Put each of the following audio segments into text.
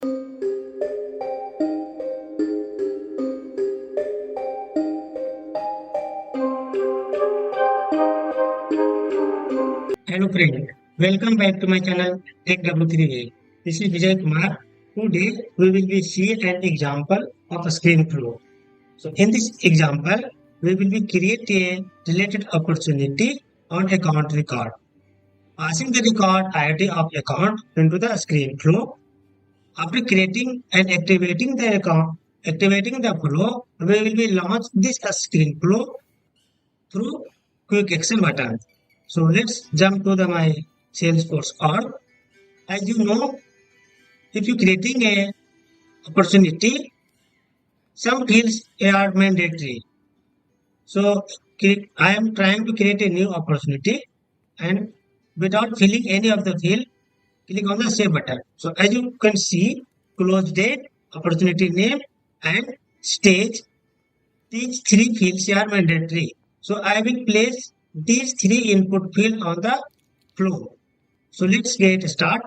Hello friend, welcome back to my channel Tech W3A. This is Vijay Kumar. Today we will be see an example of a screen flow. So in this example, we will be create a related opportunity on account record. Passing the record ID of account into the screen flow. After creating and activating the flow, we will be launch this screen flow through quick action button. So let's jump to the my Salesforce org. As you know, if you creating a opportunity, some fields are mandatory. So I am trying to create a new opportunity and without filling any of the field, click on the save button. So as you can see, close date, opportunity name and stage, these three fields are mandatory. So I will place these three input field on the flow. So let's get start.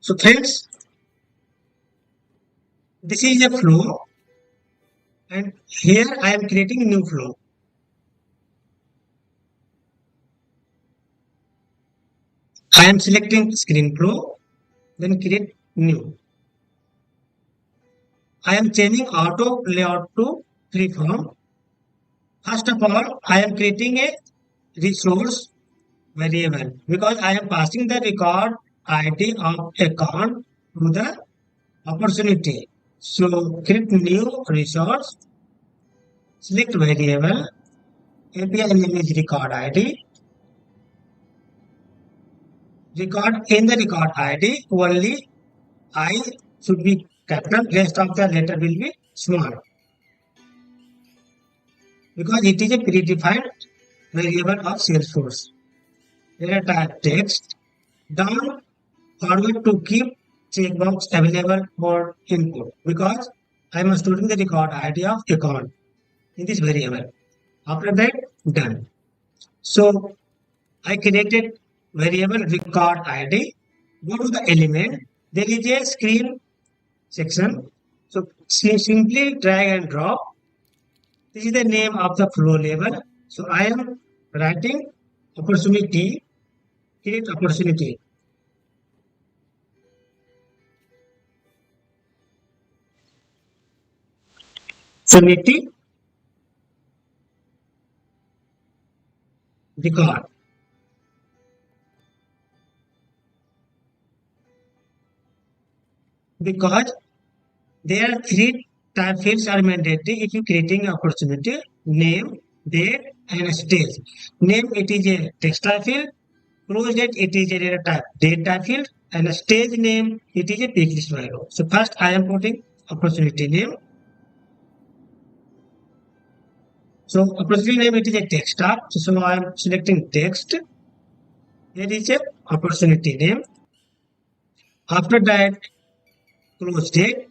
So friends, this is a flow and here I am creating a new flow. I am selecting screen flow, then create new. I am changing auto layout to freeform. First of all, I am creating a resource variable because I am passing the record ID of account to the opportunity. So create new resource, select variable, API name is record ID. Record in the record ID only I should be capital, rest of the letter will be small because it is a predefined variable of Salesforce. Data type text, down forward to keep checkbox available for input because I am storing the record ID of account in this variable. After that, done. So I created variable record ID. Go to the element. There is a screen section. So simply drag and drop. This is the name of the flow label. So I am writing opportunity, create opportunity. Opportunity record. Because there are three type fields are mandatory if you creating opportunity: name, date, and stage. Name it is a text type field, close date it is a data type date type field, and a stage name it is a peak list value. So first I am putting opportunity name. So opportunity name it is a text type. So I am selecting text. Here is a opportunity name. After that, close date.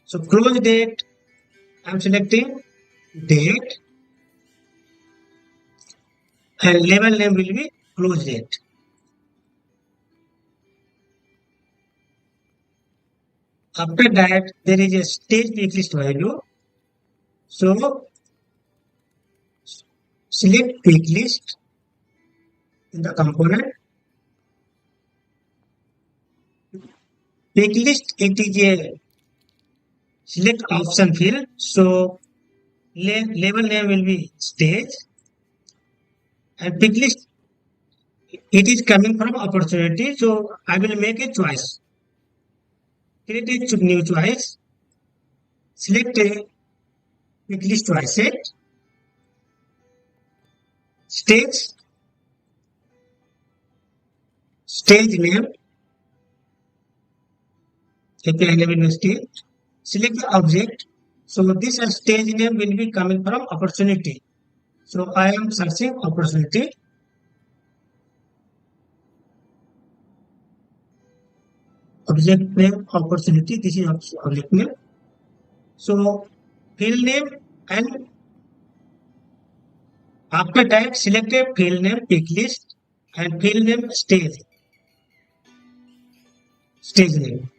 So close date, I'm selecting date and label name will be close date. After that, there is a stage peak list value. So select peak list in the component. Peak list it is a select option field. So label name will be stage and peak list it is coming from opportunity. So I will make a choice. Create a new choice. Select a peak list choice set. Stage name API name stage. Select the object. So this stage name will be coming from opportunity. So I am searching opportunity. Object name opportunity. This is object name. So field name and after that select a field name peak list and field name stage. stage name,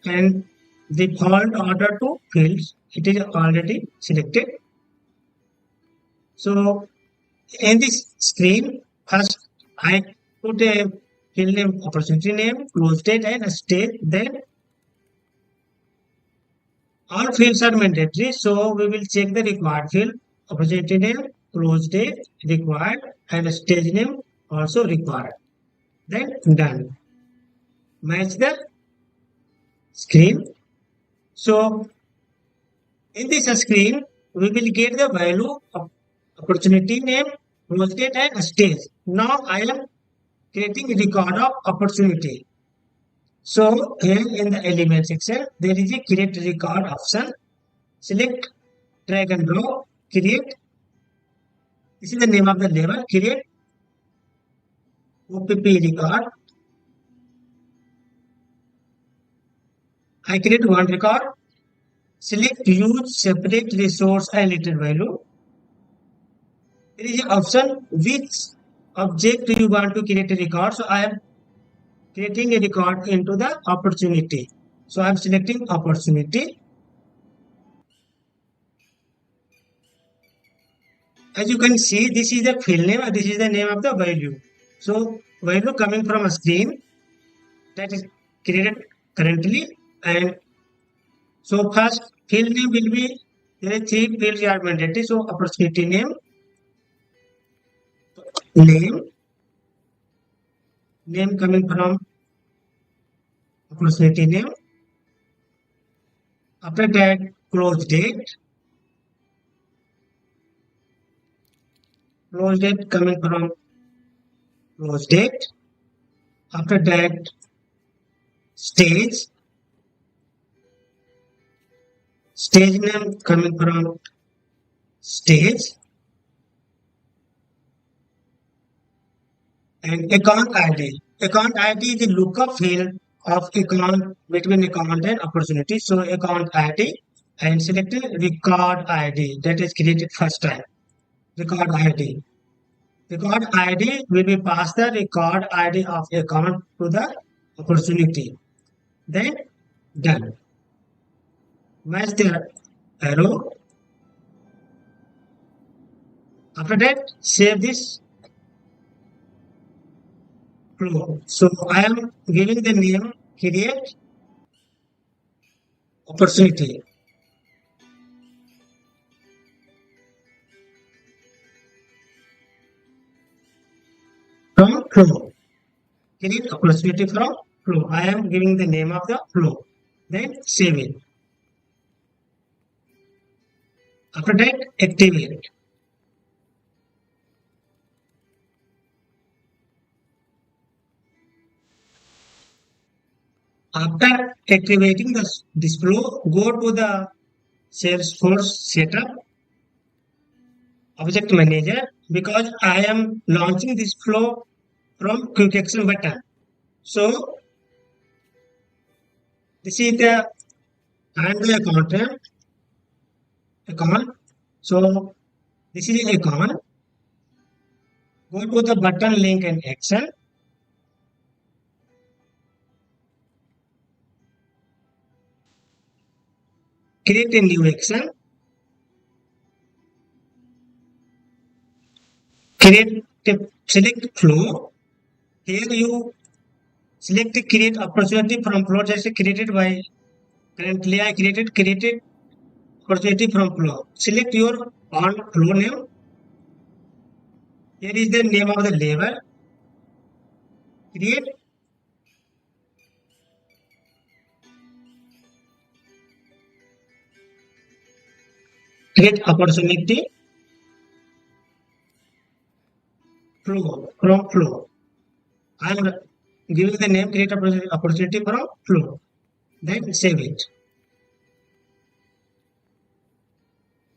and the default order to fields, it is already selected. So in this screen, first I put a field name, opportunity name, close date, and a stage. Then all fields are mandatory, so we will check the required field, opportunity name, close date required, and a stage name also required. Then done. Match the screen. So in this screen, we will get the value of opportunity name, close date, and stage. Now I am creating a record of opportunity. So here in the element section, there is a create record option. Select, drag and drop, create. This is the name of the label. Create OPP record. I create one record. Select use separate resource highlighted value. There is an option which object you want to create a record. So I am creating a record into the opportunity. So I am selecting opportunity. As you can see, this is the field name and this is the name of the value. So value coming from a screen that is created currently, and so first field name will be, there are three fields are mandatory. So opportunity name, name coming from opportunity name. After that, close date coming from close date. After that, stage name coming from stage, and account ID. Account ID is the lookup field of account between account and opportunity. So account ID, and select record ID that is created first time. Record ID. Record ID will be pass the record ID of account to the opportunity. Then done. Match the arrow. After that, save this flow. So I am giving the name create opportunity. From flow. Create opportunity from flow. I am giving the name of the flow. Then save it. After that, activate. After activating this flow, go to the Salesforce setup, object manager, because I am launching this flow from quick action button. So this is the account. So this is the account. Go to the button link and action. Create a new action. Select flow. Here you select create opportunity from flow just created by currently I created opportunity from flow. Select your on flow name. Here is the name of the label. Create opportunity flow from flow. I am giving the name create opportunity from flow. Then save it.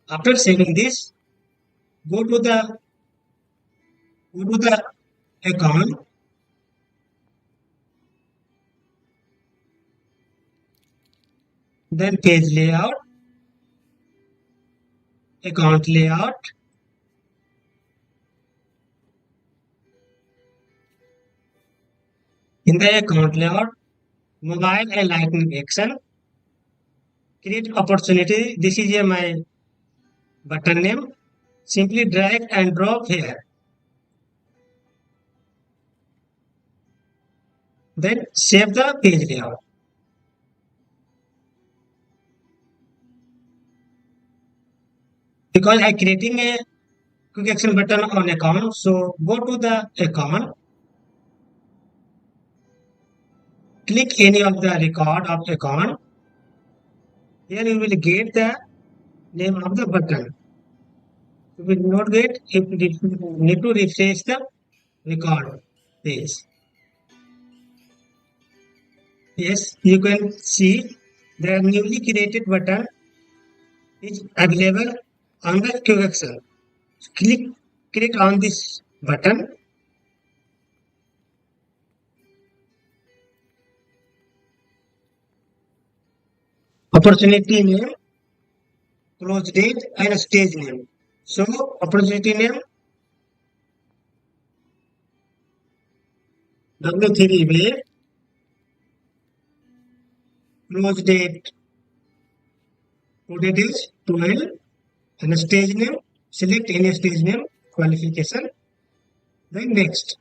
After saving this, go to the account. Then page layout, account layout, In the account layout, mobile and lightning action, create opportunity. This is my button name. Simply drag and drop here. Then save the page layout. Because I creating a quick action button on account, so go to the account, click any of the record of account. Here you will get the name of the button. You will not get if you need to refresh the record page. Yes, you can see the newly created button is available on the quick action. Click on this button. Opportunity name, close date, and stage name. So opportunity name W3 wave, close date today is 12, and stage name, select any stage name, qualification, then next.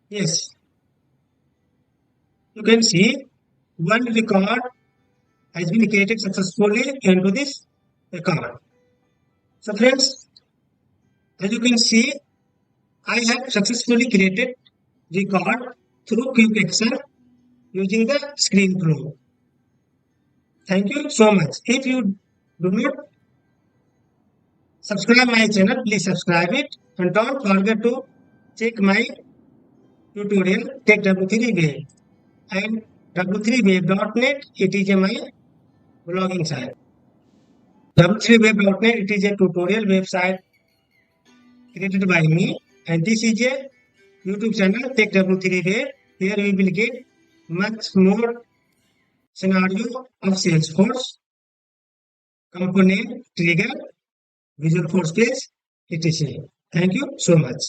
Yes, you can see one record has been created successfully into this account. So friends, as you can see, I have successfully created record through Quick Action using the Screen Pro. Thank you so much. If you do not subscribe my channel, please subscribe it, and don't forget to check my tutorial Take W3 Wave and w3wave.net. It is my blogging site. w3wave.net, it is a tutorial website created by me, and this is a YouTube channel Take W3 Wave. Here we will get much more scenario of Salesforce, component, trigger, Visual Force Place, etc. Thank you so much.